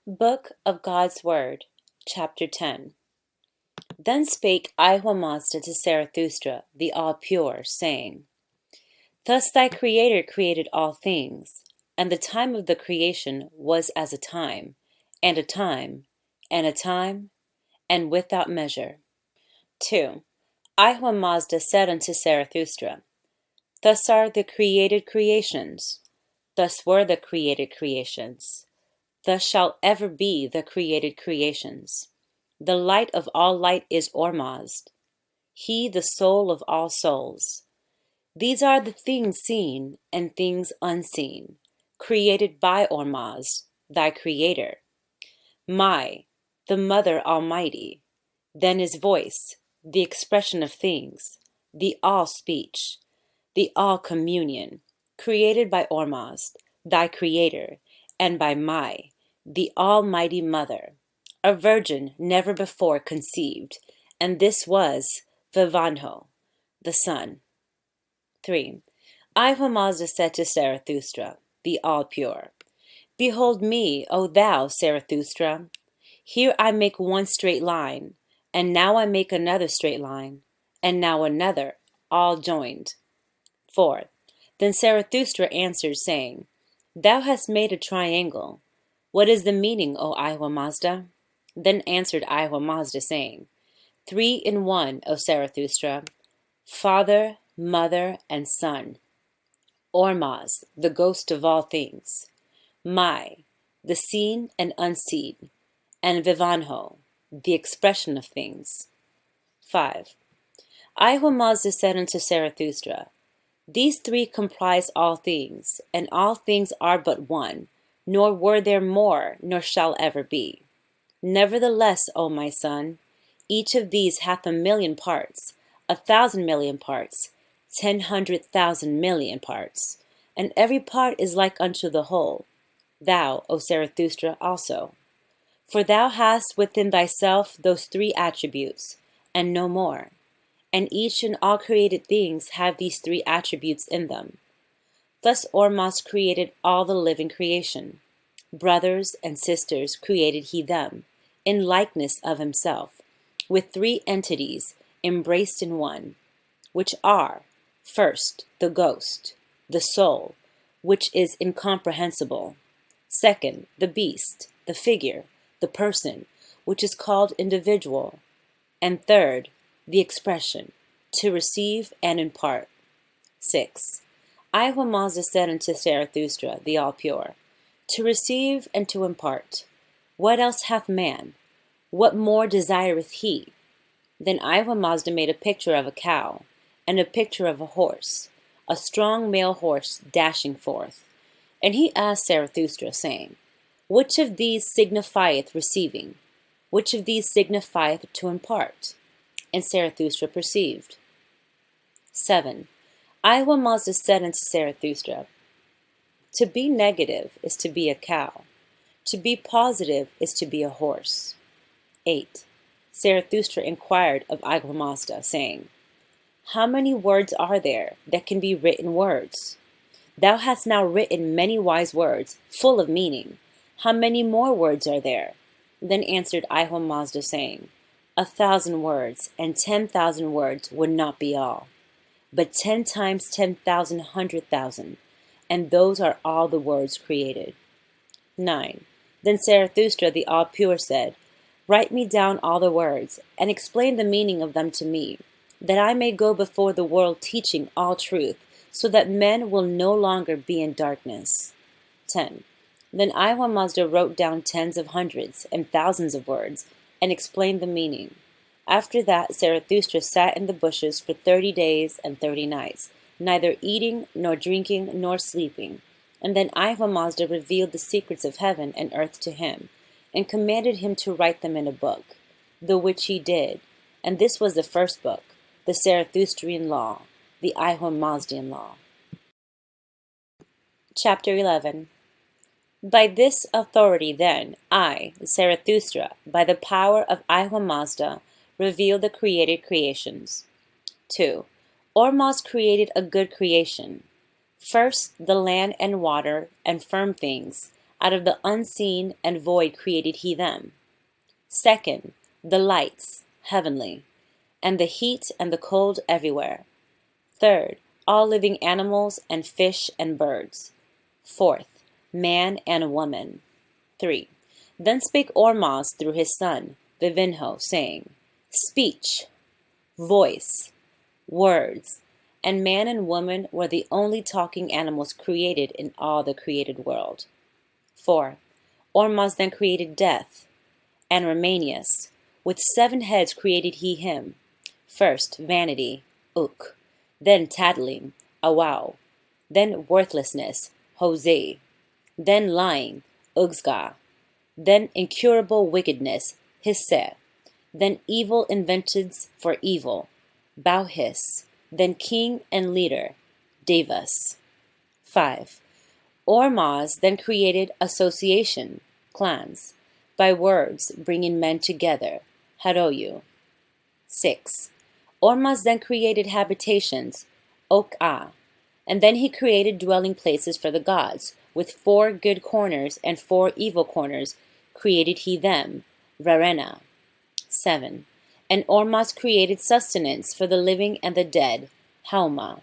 Book of God's Word, Chapter 10. Then spake Ihwa Mazda to Zarathustra, the all-pure, saying, Thus thy Creator created all things, and the time of the creation was as a time, and a time, and a time, and without measure. 2. Ihwa Mazda said unto Zarathustra, Thus are the created creations, thus were the created creations. Thus shall ever be the created creations. The light of all light is Ormazd, he the soul of all souls. These are the things seen and things unseen, created by Ormazd, thy Creator. My, the Mother Almighty, then is voice, the expression of things, the all-speech, the all-communion, created by Ormazd, thy Creator, and by my, the Almighty Mother, a virgin never before conceived, and this was Vivanho, the Son. 3. Ihwa Mazda said to Zarathustra, the all-pure, Behold me, O thou, Zarathustra. Here I make one straight line, and now I make another straight line, and now another, all joined. 4. Then Zarathustra answered, saying, Thou hast made a triangle. What is the meaning, O Ihwa Mazda? Then answered Ihwa Mazda, saying, 3 in 1, O Zarathustra, Father, Mother, and Son. Ormazd, the ghost of all things. My, the seen and unseen. And Vivanho, the expression of things. 5. Ihwa Mazda said unto Zarathustra, These three comprise all things, and all things are but one, nor were there more, nor shall ever be. Nevertheless, O my son, each of these hath 1,000,000 parts, 1,000,000,000 parts, 10,100,000,000,000 parts, and every part is like unto the whole. Thou, O Zarathustra, also. For thou hast within thyself those three attributes, and no more. And each and all created things have these three attributes in them. Thus Ormazd created all the living creation. Brothers and sisters created he them, in likeness of himself, with three entities embraced in one, which are, first, the ghost, the soul, which is incomprehensible. Second, the beast, the figure, the person, which is called individual. And third, the expression, to receive and impart. 6. Ihwa Mazda said unto Zarathustra, the all-pure, To receive and to impart. What else hath man? What more desireth he? Then Ihwa Mazda made a picture of a cow, and a picture of a horse, a strong male horse dashing forth. And he asked Zarathustra, saying, Which of these signifieth receiving? Which of these signifieth to impart? And Zarathustra perceived. 7. Ihwa Mazda said unto Zarathustra, To be negative is to be a cow. To be positive is to be a horse. 8. Zarathustra inquired of Ihwa Mazda, saying, How many words are there that can be written words? Thou hast now written many wise words, full of meaning. How many more words are there? Then answered Ihwa Mazda, saying, 1,000 words, and 10,000 words would not be all, but 10 times 10,000 100,000, and those are all the words created. 9. Then Zarathustra the all-pure said, Write me down all the words, and explain the meaning of them to me, that I may go before the world teaching all truth, so that men will no longer be in darkness. 10. Then Ihwa Mazda wrote down tens of hundreds and thousands of words, and explained the meaning. After that Zarathustra sat in the bushes for 30 days and 30 nights, neither eating, nor drinking, nor sleeping. And then Ihwa Mazda revealed the secrets of heaven and earth to him, and commanded him to write them in a book, the which he did. And this was the first book, the Zarathustrian law, the Ihwa Mazdian law. Chapter 11. By this authority then, I, Zarathustra, by the power of Ihwa Mazda, reveal the created creations. 2. Ormazd created a good creation. First, the land and water and firm things, Out of the unseen and void created he them. Second, the lights, heavenly, and the heat and the cold everywhere. Third, all living animals and fish and birds. Fourth, man and woman. 3. Then spake Ormuz through his son, Vivinho, saying, Speech, voice, words, and man and woman were the only talking animals created in all the created world. 4. Ormuz then created Death, and Romanius. With 7 heads created he him. First, vanity, Uk. Then tattling, Awau. Then worthlessness, Hosea. Then lying, Ugsga. Then incurable wickedness, Hisse. Then evil inventions for evil, Bauhis. Then king and leader, Devas. 5. Ormuz then created association, clans, by words bringing men together, Haroyu. 6. Ormuz then created habitations, Ok-A, and then he created dwelling places for the gods, with 4 good corners and 4 evil corners created he them, Rarena. 7. And Ormuz created sustenance for the living and the dead, Hauma.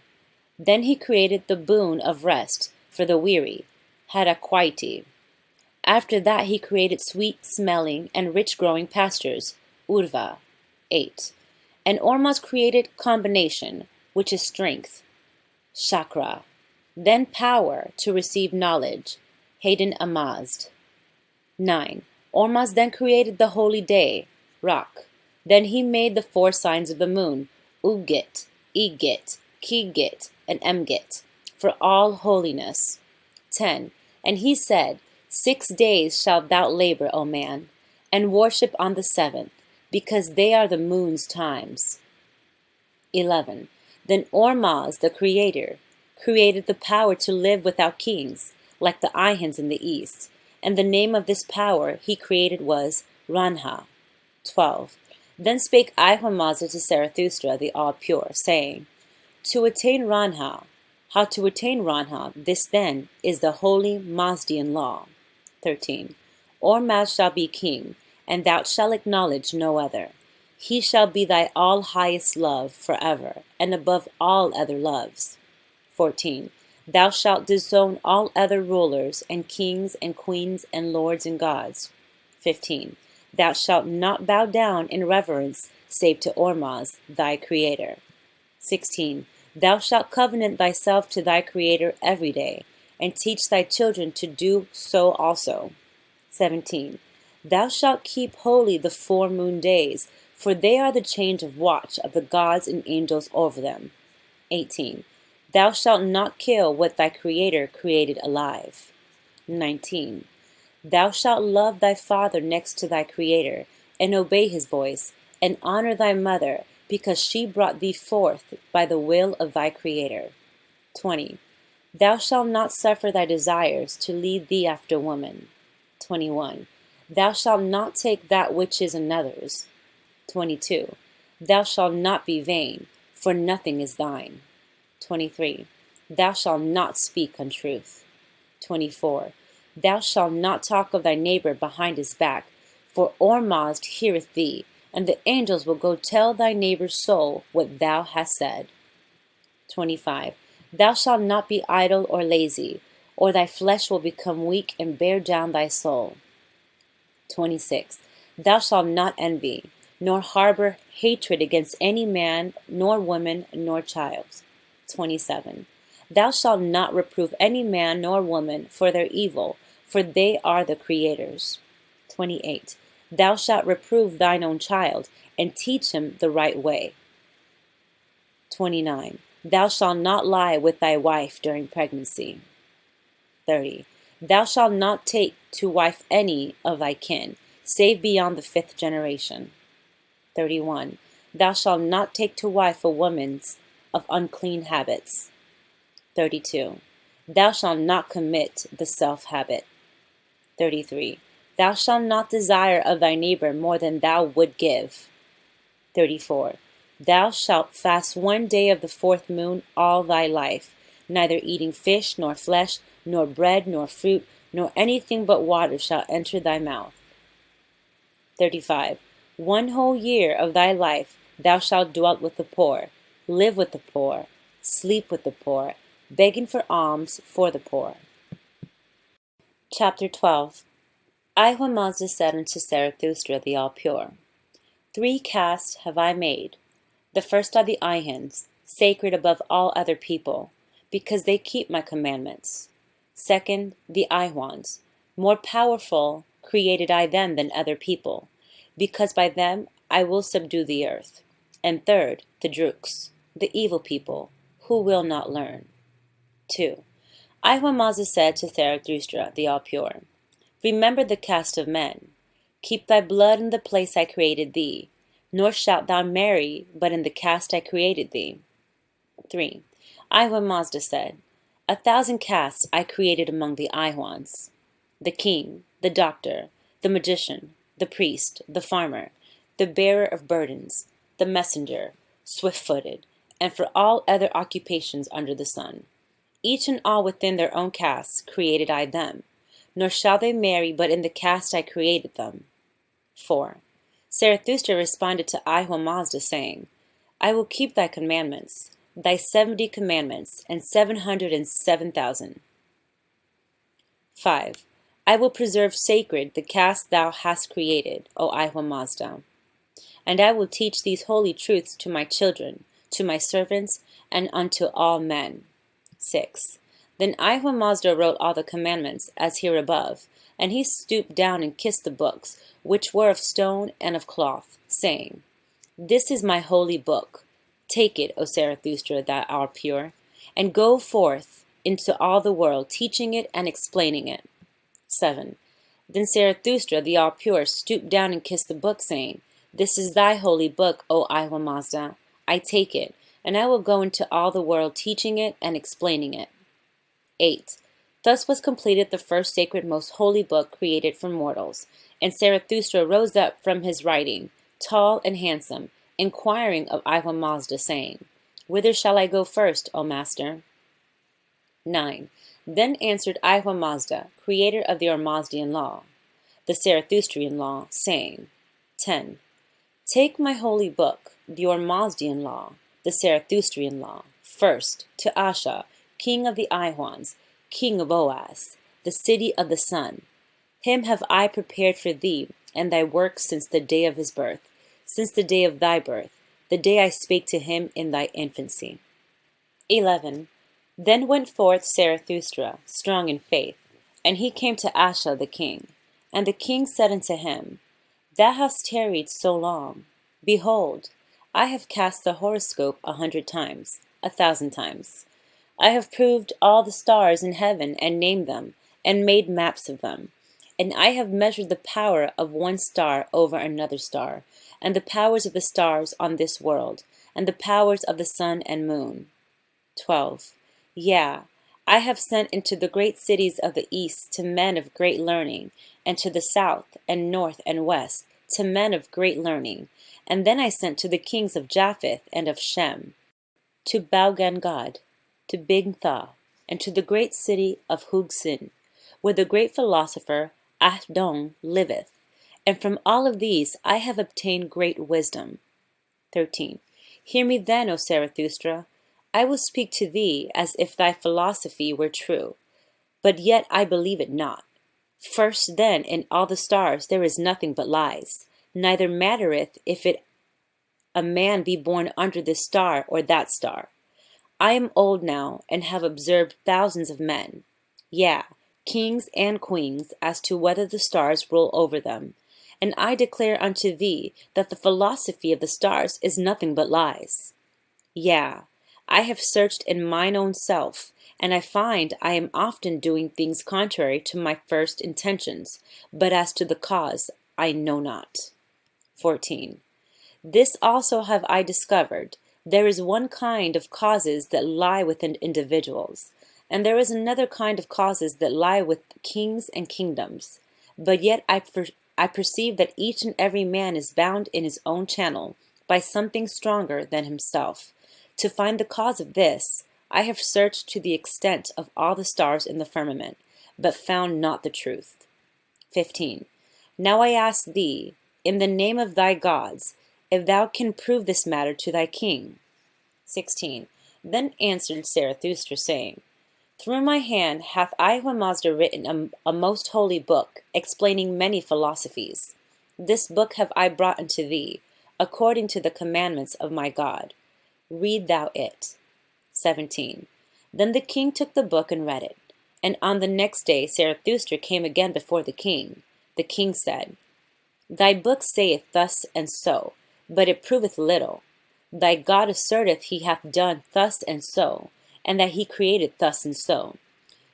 Then he created the boon of rest for the weary, Haraquaiti. After that he created sweet-smelling and rich-growing pastures, Urva. 8. And Ormuz created combination, which is strength, Chakra. Then power to receive knowledge, Hayden Amazd. 9. Ormuz then created the holy day, Rak. Then he made the 4 signs of the moon, Ugit, Egit, Kigit, and Emgit, for all holiness. 10. And he said, 6 days shalt thou labor, O man, and worship on the 7th, because they are the moon's times. 11. Then Ormuz, the creator, created the power to live without kings, like the Ihans in the east, and the name of this power he created was Ranha. 12. Then spake Ihwamazda to Zarathustra, the all-pure, saying, To attain Ranha, how to attain Ranha, this then is the holy Mazdian law. 13. Ormuz shall be king, and thou shalt acknowledge no other. He shall be thy all-highest love forever, and above all other loves. 14. Thou shalt disown all other rulers, and kings, and queens, and lords, and gods. 15. Thou shalt not bow down in reverence, save to Ormuz, thy Creator. 16. Thou shalt covenant thyself to thy Creator every day, and teach thy children to do so also. 17. Thou shalt keep holy the 4 moon days, for they are the change of watch of the gods and angels over them. 18. Thou shalt not kill what thy Creator created alive. 19. Thou shalt love thy father next to thy Creator, and obey his voice, and honor thy mother, because she brought thee forth by the will of thy Creator. 20. Thou shalt not suffer thy desires to lead thee after woman. 21. Thou shalt not take that which is another's. 22. Thou shalt not be vain, for nothing is thine. 23. Thou shalt not speak untruth. 24. Thou shalt not talk of thy neighbor behind his back, for Ormuz heareth thee, and the angels will go tell thy neighbor's soul what thou hast said. 25. Thou shalt not be idle or lazy, or thy flesh will become weak and bear down thy soul. 26. Thou shalt not envy, nor harbor hatred against any man, nor woman, nor child. 27. Thou shalt not reprove any man nor woman for their evil, for they are the Creator's. 28. Thou shalt reprove thine own child, and teach him the right way. 29. Thou shalt not lie with thy wife during pregnancy. 30. Thou shalt not take to wife any of thy kin, save beyond the 5th generation. 31. Thou shalt not take to wife a woman of unclean habits. 32. Thou shalt not commit the self-habit. 33. Thou shalt not desire of thy neighbor more than thou would give. 34. Thou shalt fast 1 day of the 4th moon all thy life, neither eating fish, nor flesh, nor bread, nor fruit, nor anything but water shall enter thy mouth. 35. 1 whole year of thy life thou shalt dwell with the poor, live with the poor, sleep with the poor, begging for alms for the poor. Chapter 12. Ahura said unto Zarathustra the All-Pure, 3 castes have I made. The first are the Ihans, sacred above all other people, because they keep my commandments. Second, the Ihwans, more powerful created I them than other people, because by them I will subdue the earth. And third, the Druks, the evil people, who will not learn. 2. Ahura said to Zarathustra the All-Pure, remember the caste of men. Keep thy blood in the place I created thee, nor shalt thou marry but in the caste I created thee. 3. Ahura said, 1,000 castes I created among the Ihwans, the king, the doctor, the magician, the priest, the farmer, the bearer of burdens, the messenger, swift-footed, and for all other occupations under the sun. Each and all within their own castes created I them, nor shall they marry but in the caste I created them. 4. Zarathustra responded to Ahura saying, I will keep thy commandments, thy 70 commandments, and 707,000. 5. I will preserve sacred the caste thou hast created, O Ahura, and I will teach these holy truths to my children, to my servants, and unto all men. 6. Then Ahura wrote all the commandments, as here above, and he stooped down and kissed the books, which were of stone and of cloth, saying, This is my holy book. Take it, O Zarathustra, thou art pure, and go forth into all the world, teaching it and explaining it. 7. Then Zarathustra, the all-pure, stooped down and kissed the book, saying, This is thy holy book, O Ahura. I take it, and I will go into all the world, teaching it and explaining it. 8. Thus was completed the first sacred most holy book created for mortals, and Zarathustra rose up from his writing, tall and handsome, inquiring of Ahura, saying, Whither shall I go first, O master? 9. Then answered Ahura, creator of the Ormazdian law, the Zarathustrian law, saying, 10. Take my holy book, the Ormazdian law, the Zarathustrian law, first to Asha, king of the Ihwans, king of Oaz, the city of the sun. Him have I prepared for thee and thy work since the day of his birth, since the day of thy birth, the day I spake to him in thy infancy. 11. Then went forth Zarathustra, strong in faith, and he came to Asha the king. And the king said unto him, Thou hast tarried so long. Behold, I have cast the horoscope 100 times, 1,000 times. I have proved all the stars in heaven, and named them, and made maps of them. And I have measured the power of one star over another star, and the powers of the stars on this world, and the powers of the sun and moon. 12. Yea, I have sent into the great cities of the east to men of great learning, and to the south and north and west to men of great learning. And then I sent to the kings of Japheth and of Shem, to Baugan-Gad, to Bigtha, and to the great city of Hugsin, where the great philosopher Ahdon liveth. And from all of these I have obtained great wisdom. 13. Hear me then, O Zarathustra. I will speak to thee as if thy philosophy were true, but yet I believe it not. First then, in all the stars there is nothing but lies, neither mattereth if it a man be born under this star or that star. I am old now, and have observed thousands of men, yea, kings and queens, as to whether the stars rule over them. And I declare unto thee that the philosophy of the stars is nothing but lies. Yea, I have searched in mine own self, and I find I am often doing things contrary to my first intentions, but as to the cause I know not. 14. This also have I discovered. There is one kind of causes that lie within individuals, and there is another kind of causes that lie with kings and kingdoms. But yet I perceive that each and every man is bound in his own channel by something stronger than himself. To find the cause of this, I have searched to the extent of all the stars in the firmament, but found not the truth. 15. Now I ask thee, in the name of thy gods, if thou can prove this matter to thy king. 16. Then answered Zarathustra, saying, Through my hand hath Ahura Mazda written a most holy book, explaining many philosophies. This book have I brought unto thee, according to the commandments of my God. Read thou it. 17. Then the king took the book and read it. And on the next day Zarathustra came again before the king. The king said, Thy book saith thus and so, but it proveth little. Thy God asserteth he hath done thus and so, and that he created thus and so.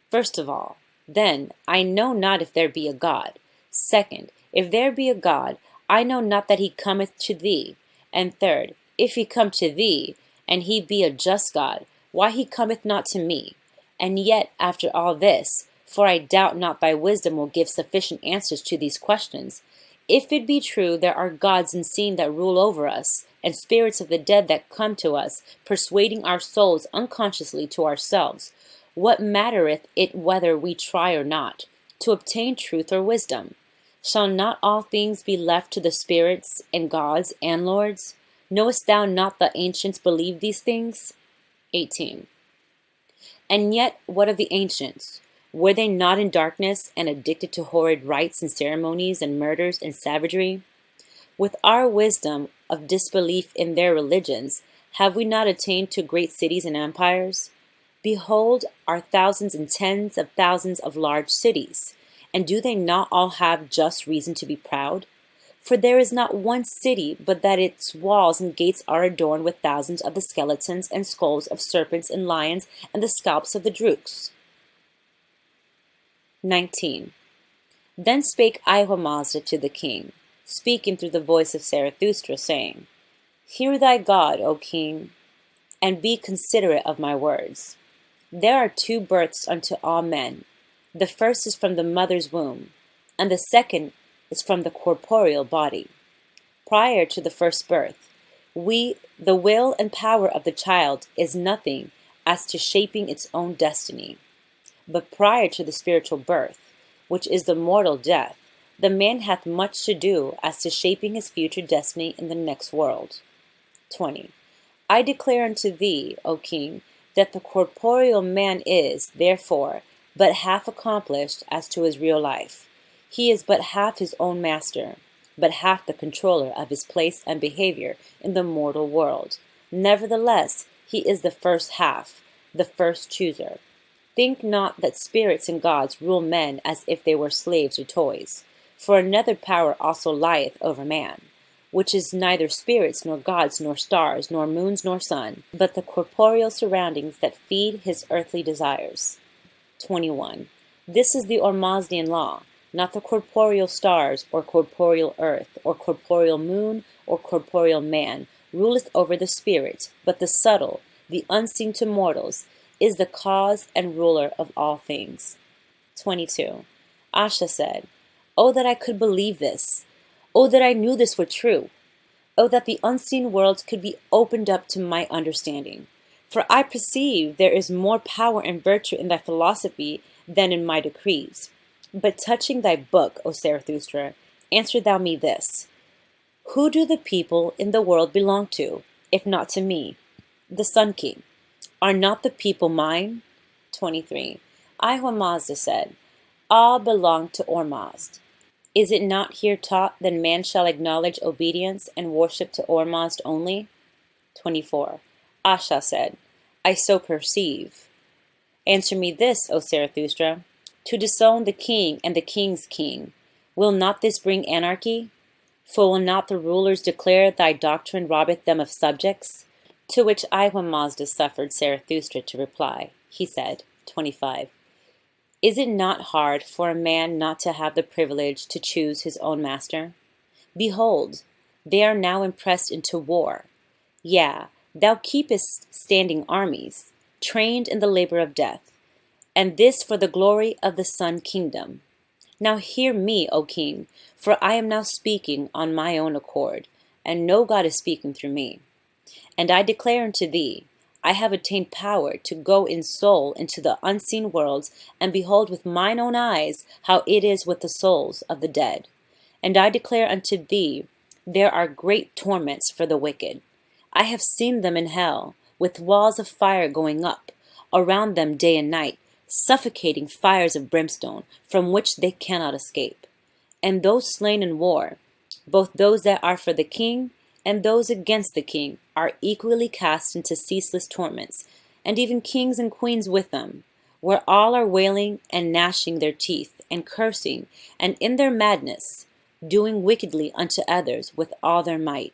First of all, then, I know not if there be a God. Second, if there be a God, I know not that he cometh to thee. And third, if he come to thee, and he be a just God, why he cometh not to me? And yet, after all this, for I doubt not thy wisdom will give sufficient answers to these questions, if it be true there are gods unseen that rule over us, and spirits of the dead that come to us, persuading our souls unconsciously to ourselves, what mattereth it whether we try or not, to obtain truth or wisdom? Shall not all things be left to the spirits and gods and lords? Knowest thou not the ancients believed these things? 18. And yet, what of the ancients? Were they not in darkness and addicted to horrid rites and ceremonies and murders and savagery? With our wisdom of disbelief in their religions, have we not attained to great cities and empires? Behold our thousands and tens of thousands of large cities, and do they not all have just reason to be proud? For there is not one city but that its walls and gates are adorned with thousands of the skeletons and skulls of serpents and lions and the scalps of the droogs. 19. Then spake Ahura Mazda to the king, speaking through the voice of Zarathustra, saying, Hear thy God, O king, and be considerate of my words. There are two births unto all men. The first is from the mother's womb, and the second is from the corporeal body. Prior to the first birth, the will and power of the child is nothing as to shaping its own destiny. But prior to the spiritual birth, which is the mortal death, the man hath much to do as to shaping his future destiny in the next world. 20. I declare unto thee, O king, that the corporeal man is, therefore, but half accomplished as to his real life. He is but half his own master, but half the controller of his place and behavior in the mortal world. Nevertheless, he is the first half, the first chooser. Think not that spirits and gods rule men as if they were slaves or toys. For another power also lieth over man, which is neither spirits nor gods nor stars nor moons nor sun, but the corporeal surroundings that feed his earthly desires. 21. This is the Ormazdian law, not the corporeal stars or corporeal earth or corporeal moon or corporeal man ruleth over the spirit, but the subtle, the unseen to mortals, is the cause and ruler of all things. 22. Asha said, Oh, that I could believe this! Oh, that I knew this were true! Oh, that the unseen worlds could be opened up to my understanding! For I perceive there is more power and virtue in thy philosophy than in my decrees. But touching thy book, O Zarathustra, answer thou me this. Who do the people in the world belong to, if not to me, the Sun King? Are not the people mine? 23. Ahura Mazda said, All belong to Ormazd. Is it not here taught that man shall acknowledge obedience and worship to Ormazd only? 24. Asha said, I so perceive. Answer me this, O Zarathustra. To disown the king and the king's king, will not this bring anarchy? For will not the rulers declare thy doctrine robbeth them of subjects? To which Ahura Mazda suffered Zarathustra to reply. He said, 25. Is it not hard for a man not to have the privilege to choose his own master? Behold, they are now impressed into war. Yea, thou keepest standing armies, trained in the labor of death, and this for the glory of the Sun Kingdom. Now hear me, O king, for I am now speaking on my own accord, and no God is speaking through me. And I declare unto thee, I have attained power to go in soul into the unseen worlds and behold with mine own eyes how it is with the souls of the dead. And I declare unto thee, there are great torments for the wicked. I have seen them in hell, with walls of fire going up around them day and night, suffocating fires of brimstone, from which they cannot escape. And those slain in war, both those that are for the king and those against the king, are equally cast into ceaseless torments, and even kings and queens with them, where all are wailing and gnashing their teeth, and cursing, and in their madness, doing wickedly unto others with all their might.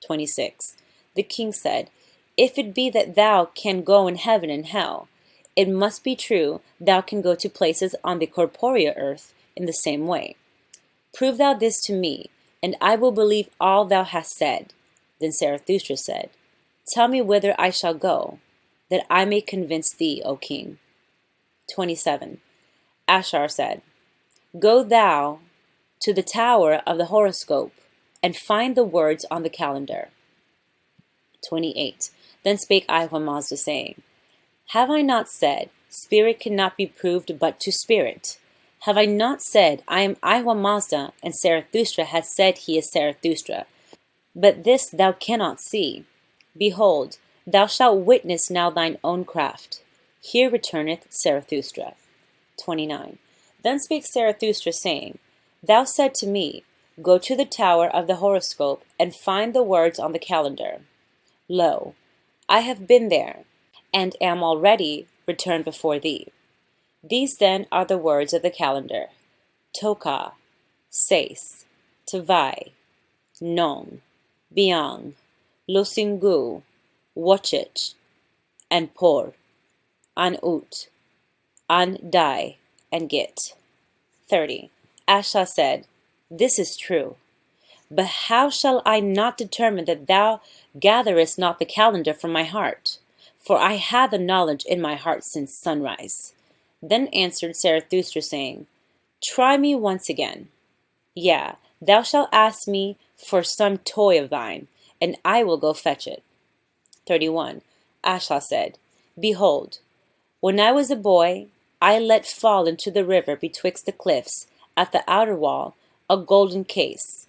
26. The king said, If it be that thou can go in heaven and hell, it must be true thou can go to places on the corporeal earth in the same way. Prove thou this to me, and I will believe all thou hast said. Then Zarathustra said, Tell me whither I shall go, that I may convince thee, O king. 27. Ashar said, Go thou to the tower of the horoscope, and find the words on the calendar. 28. Then spake Ahura saying, Have I not said, spirit cannot be proved but to spirit? Have I not said, I am Ahura, and Zarathustra hath said he is Zarathustra? But this thou cannot see. Behold, thou shalt witness now thine own craft. Here returneth Zarathustra. 29. Then spake Zarathustra, saying, Thou said to me, Go to the tower of the horoscope, and find the words on the calendar. Lo, I have been there, and am already returned before thee. These then are the words of the calendar: Toka, Seis, Tavai, Non, Biang, Losingu, Wachich, and Por, An Ut, An Dai, and Git. 30. Asha said, This is true. But how shall I not determine that thou gatherest not the calendar from my heart? For I had the knowledge in my heart since sunrise. Then answered Zarathustra, saying, Try me once again. Yea, thou shalt ask me for some toy of thine, and I will go fetch it. 31. Asha said, Behold, when I was a boy, I let fall into the river betwixt the cliffs, at the outer wall, a golden case.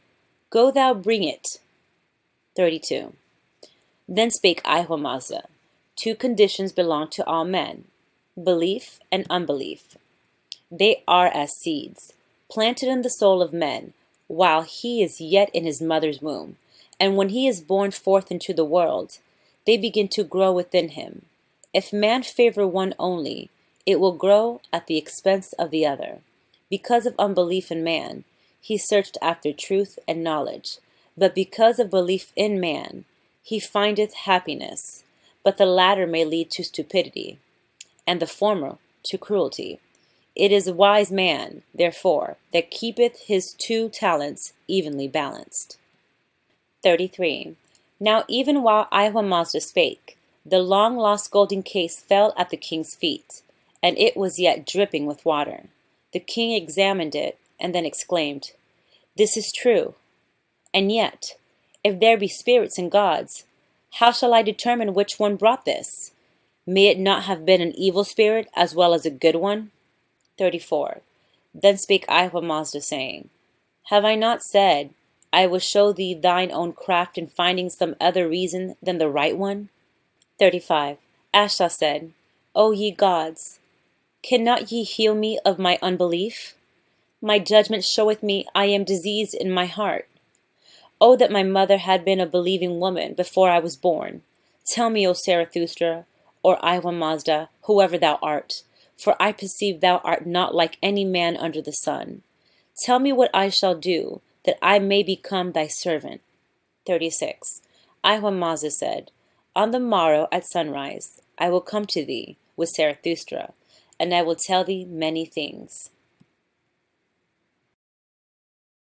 Go thou bring it. 32. Then spake Ahura, Two conditions belong to all men, belief and unbelief. They are as seeds, planted in the soul of men, while he is yet in his mother's womb, and when he is born forth into the world, they begin to grow within him. If man favor one only, it will grow at the expense of the other. Because of unbelief in man, he searched after truth and knowledge, but because of belief in man, he findeth happiness. But the latter may lead to stupidity, and the former to cruelty. It is a wise man, therefore, that keepeth his 2 talents evenly balanced. 33. Now even while Ahura spake, the long-lost golden case fell at the king's feet, and it was yet dripping with water. The king examined it, and then exclaimed, This is true. And yet, if there be spirits and gods, how shall I determine which one brought this? May it not have been an evil spirit as well as a good one? 34. Then spake Ahura, saying, Have I not said, I will show thee thine own craft in finding some other reason than the right one? 35. Asha said, O ye gods, cannot ye heal me of my unbelief? My judgment showeth me I am diseased in my heart. Oh, that my mother had been a believing woman before I was born. Tell me, O Zarathustra, or Ahura, whoever thou art, for I perceive thou art not like any man under the sun. Tell me what I shall do, that I may become thy servant. 36. Ahura said, On the morrow at sunrise I will come to thee with Zarathustra, and I will tell thee many things.